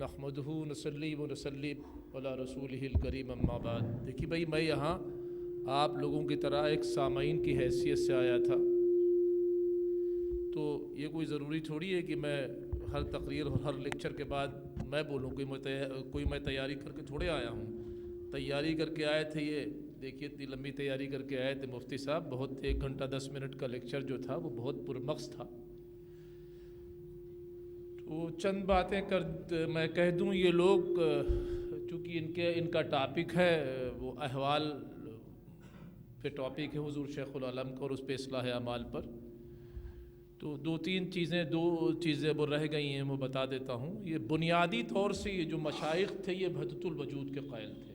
नहमदहू नसल्ली व नसल्लिम अला रसूलिहिल करीम अम्मा बाद। देखिए भाई, मैं यहाँ आप लोगों की तरह एक सामाइन की हैसियत से आया था, तो ये कोई ज़रूरी थोड़ी है कि मैं हर तकरीर और हर लेक्चर के बाद मैं बोलूँ कोई मैं तैयारी करके थोड़े आया हूँ। तैयारी करके आए थे, ये देखिए इतनी लंबी तैयारी करके आए थे मुफ्ती साहब। बहुत 1 घंटा 10 मिनट का लेक्चर जो था वो बहुत पुरमक्स था। तो चंद बातें मैं कह दूं, ये लोग चूँकि इनका टॉपिक है वो अहवाल पे टॉपिक है हुज़ूर शेखुल आलम का और उस पे इस्लाह अमाल पर, तो दो चीज़ें वो रह गई हैं, वो बता देता हूँ। ये बुनियादी तौर से ये जो मशाइख थे ये वहदतुल वजूद के क़ाइल थे,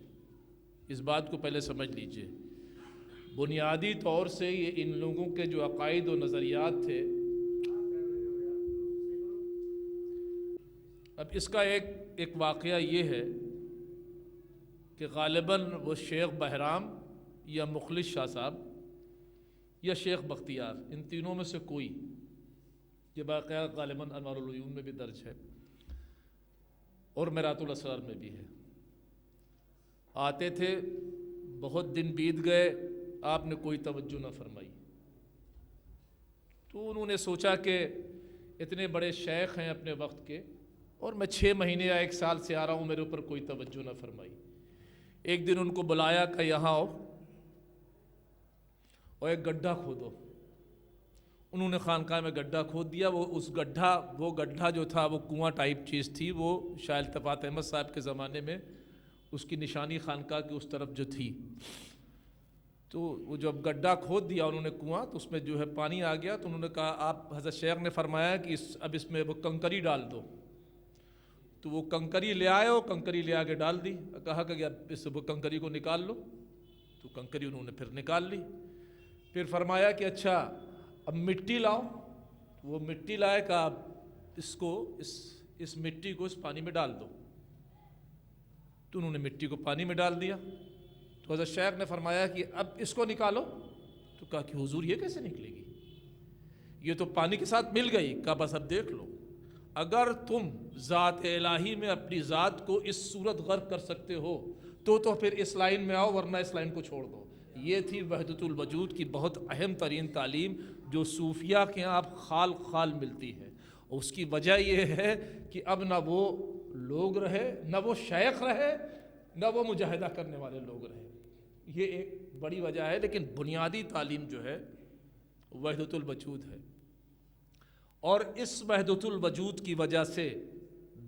इस बात को पहले समझ लीजिए। बुनियादी तौर से ये इन लोगों के जो अक़ाइद और नज़रियात थे, अब इसका एक वाक़या ये है कि ग़ालिबन वो शेख बहराम या मुखलिस शाह साहब या शेख बख्तियार, इन तीनों में से कोई, ये वाक़या ग़ालिबन अनवारुल उयून में भी दर्ज है और मिरातुल असरार में भी है। आते थे, बहुत दिन बीत गए, आपने कोई तवज्जो न फरमाई, तो उन्होंने सोचा कि इतने बड़े शेख हैं अपने वक्त के और मैं 6 महीने या 1 साल से आ रहा हूँ, मेरे ऊपर कोई तवज्जो न फरमाई। एक दिन उनको बुलाया कि यहाँ आओ और एक गड्ढा खोदो। उन्होंने खानकाह में गड्ढा खोद दिया। वो गड्ढा जो था वो कुआं टाइप चीज़ थी, वो शाह इल्तिफ़ात अहमद साहब के ज़माने में उसकी निशानी खानकाह की उस तरफ जो थी। तो वो जब गड्ढा खोद दिया उन्होंने कुआं, तो उसमें जो है पानी आ गया। तो उन्होंने कहा, आप हज़रत शेख ने फरमाया कि अब इसमें वो कंकरी डाल दो। तो वो कंकरी ले आए और कंकरी ले आके डाल दी। कहा कि अब इस कंकरी को निकाल लो, तो कंकरी उन्होंने फिर निकाल ली। फिर फरमाया कि अच्छा अब मिट्टी लाओ। तो वो मिट्टी लाए, कहा इसको इस मिट्टी को इस पानी में डाल दो। तो उन्होंने मिट्टी को पानी में डाल दिया। तो हज़रत शेख ने फरमाया कि अब इसको निकालो। तो कहा कि हुजूर ये कैसे निकलेगी, ये तो पानी के साथ मिल गई। कहा बस अब देख लो, अगर तुम ज़ात इलाही में अपनी ज़ात को इस सूरत गर्क कर सकते हो तो फिर इस लाइन में आओ, वरना इस लाइन को छोड़ दो। ये थी वहदतुल वजूद की बहुत अहम तरीन तालीम, जो सूफिया के यहाँ अब खाल खाल मिलती है। और उसकी वजह यह है कि अब ना वो लोग रहे, ना वो शेख रहे, ना वो मुजाहिदा करने वाले लोग रहे। ये एक बड़ी वजह है। लेकिन बुनियादी तालीम जो है वहदतुल वजूद है, और इस वहदतुल वजूद की वजह से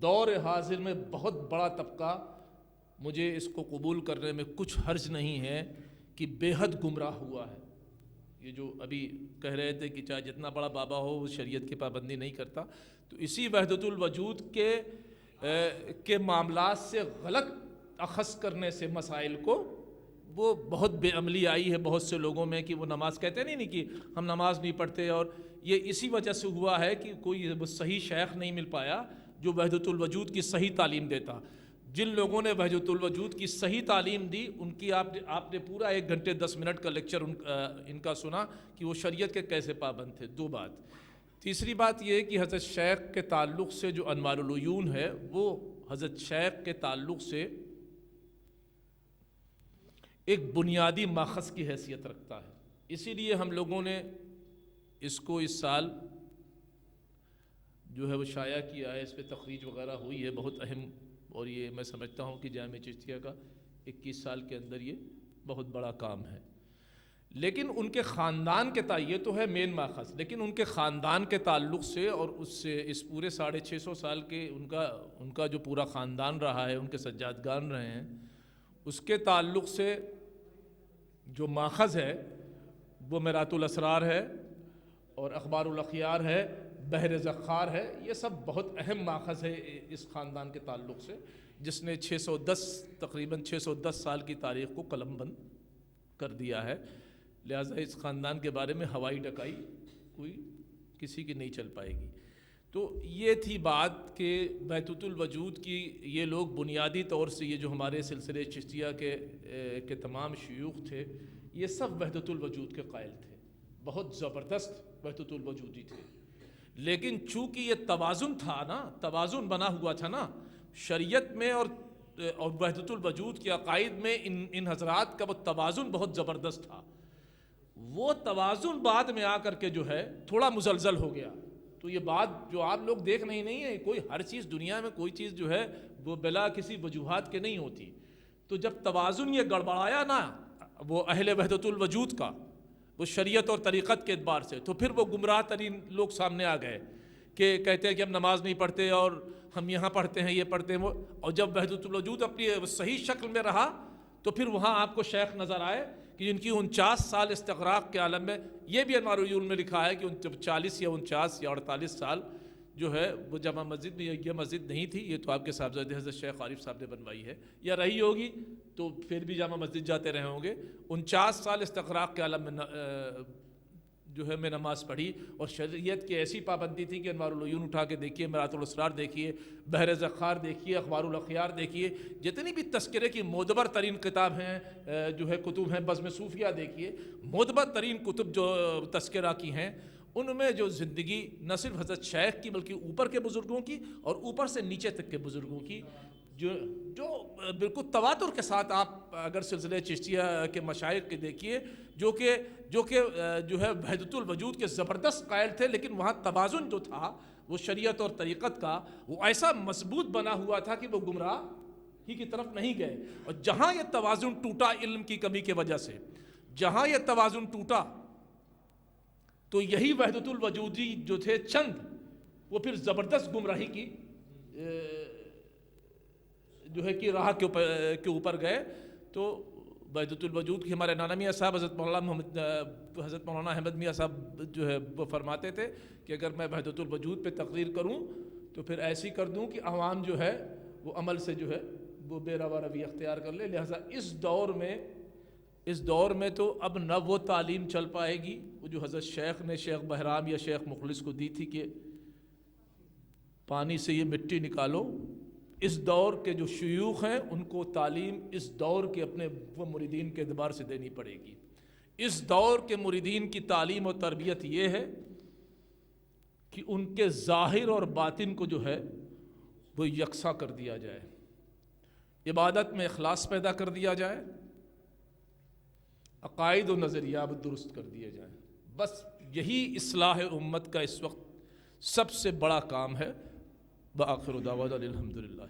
दौर हाजिर में बहुत बड़ा तबका, मुझे इसको कबूल करने में कुछ हर्ज नहीं है कि बेहद गुमराह हुआ है। ये जो अभी कह रहे थे कि चाहे जितना बड़ा बाबा हो वो शरीयत की पाबंदी नहीं करता, तो इसी वहदतुल वजूद के मामलात से गलत अखज़ करने से मसाइल को वो बहुत बेअमली आई है बहुत से लोगों में कि वो नमाज कहते नहीं कि हम नमाज नहीं पढ़ते। और ये इसी वजह से हुआ है कि कोई वो सही शेख नहीं मिल पाया जो वहदतुल वजूद की सही तालीम देता। जिन लोगों ने वहदतुल वजूद की सही तालीम दी, उनकी आपने पूरा 1 घंटे 10 मिनट का लेक्चर इनका सुना कि वो शरीयत के कैसे पाबंद थे। 2 बात। तीसरी बात ये कि हज़रत शेख के ताल्लुक़ से जो अनवारुल उयून है, वो हज़रत शेख के ताल्लुक़ से एक बुनियादी माखज़ की हैसियत रखता है। इसीलिए हम लोगों ने इसको इस साल जो है वो शाया किया है, इस पर तखरीज वगैरह हुई है, बहुत अहम। और ये मैं समझता हूँ कि जामे चिश्तिया का 21 साल के अंदर ये बहुत बड़ा काम है। लेकिन उनके ख़ानदान के ये तो है मेन माखज़, लेकिन उनके ख़ानदान के ताल्लुक़ से और उससे इस पूरे 650 साल के उनका जो पूरा ख़ानदान रहा है, उनके सज्जादगान रहे हैं, उसके ताल्लुक़ से जो माखज़ है वो मिरातुल असरार है और अखबारुल अखयार है, बहर ज़ख़्ख़ार है। ये सब बहुत अहम माखज़ है इस ख़ानदान के ताल्लुक़ से, जिसने तकरीबन 610 साल की तारीख़ को कलमबंद कर दिया है। लिहाजा इस ख़ानदान के बारे में हवाई डकाई कोई किसी की नहीं चल पाएगी। तो ये थी बात कि वहदतुल वजूद की ये लोग बुनियादी तौर से, ये जो हमारे सिलसिले चिश्तिया के तमाम शयूख़ थे, ये सब वहदतुल वजूद के क़ाइल थे, बहुत ज़बरदस्त वहदतुल वजूदी थे। लेकिन चूँकि ये तवाज़ुन था ना, तवाज़ुन बना हुआ था ना, شریعت میں اور وحدت الوجود کے عقائد میں ان حضرات کا وہ توازن بہت زبردست تھا. وہ توازن بعد میں آ کر کے جو ہے تھوڑا مزلزل ہو گیا. تو یہ بات جو آپ لوگ دیکھ نہیں ہے، کوئی ہر چیز دنیا میں کوئی چیز جو ہے وہ بلا کسی وجوہات کے نہیں ہوتی. تو جب توازن یہ گڑبڑایا نا وہ اہل وحدت الوجود کا، وہ شریعت اور طریقت کے اعتبار سے، تو پھر وہ گمراہ ترین لوگ سامنے آ گئے کہ کہتے ہیں کہ ہم نماز نہیں پڑھتے اور ہم یہاں پڑھتے ہیں، یہ پڑھتے ہیں وہ. اور جب وحدت الوجود اپنی صحیح شکل میں رہا تو پھر وہاں آپ کو شیخ نظر آئے کہ جن کی 49 سال استغراق کے عالم میں، یہ بھی انوار العیون میں لکھا ہے کہ 40 یا 49 یا 48 سال جو ہے وہ جامع مسجد میں، یہ مسجد نہیں تھی، یہ تو آپ کے صاحبزادے حضرت شیخ عارف صاحب نے بنوائی ہے یا رہی ہوگی، تو پھر بھی جامع مسجد جاتے رہے ہوں گے. 49 سال استغراق کے عالم میں جو ہے میں نماز پڑھی. اور شریعت کی ایسی پابندی تھی کہ انوار العیون اٹھا کے دیکھیے، مرات الاسرار دیکھیے، بحر ذخار دیکھیے، اخبار الاخیار دیکھیے، جتنی بھی تذکرے کی معتبر ترین کتاب ہیں جو ہے کتب ہیں، بزم صوفیہ دیکھیے، معتبر ترین کتب جو تذکرہ کی ہیں، ان میں جو زندگی نہ صرف حضرت شیخ کی بلکہ اوپر کے بزرگوں کی اور اوپر سے نیچے تک کے بزرگوں کی جو بالکل تواتر کے ساتھ، آپ اگر سلسلے چشتیہ کے مشائخ کے دیکھیے جو کہ جو ہے وحدت الوجود کے زبردست قائل تھے، لیکن وہاں توازن جو تھا وہ شریعت اور طریقت کا وہ ایسا مضبوط بنا ہوا تھا کہ وہ گمراہ ہی کی طرف نہیں گئے. اور جہاں یہ توازن ٹوٹا علم کی کمی کی وجہ سے، جہاں یہ توازن ٹوٹا تو یہی وحدت الوجودی جو تھے چند، وہ پھر زبردست گمراہی کی جو ہے کہ راہ کے اوپر گئے. تو وحدت الوجود کی ہمارے نانا میاں صاحب حضرت مولانا احمد میاں صاحب جو ہے وہ فرماتے تھے کہ اگر میں وحدت الوجود پہ تقریر کروں تو پھر ایسی کر دوں کہ عوام جو ہے وہ عمل سے جو ہے وہ بے روا روی اختیار کر لے. لہٰذا اس دور میں تو اب نہ وہ تعلیم چل پائے گی وہ جو حضرت شیخ نے شیخ بہرام یا شیخ مخلص کو دی تھی کہ پانی سے یہ مٹی نکالو. اس دور کے جو شیوخ ہیں ان کو تعلیم اس دور کے اپنے وہ مریدین کے اعتبار سے دینی پڑے گی. اس دور کے مریدین کی تعلیم و تربیت یہ ہے کہ ان کے ظاہر اور باطن کو جو ہے وہ یکساں کر دیا جائے، عبادت میں اخلاص پیدا کر دیا جائے، عقائد و نظریات درست کر دیے جائیں. بس یہی اصلاح امت کا اس وقت سب سے بڑا کام ہے. وآخر دعوانا الحمدللہ.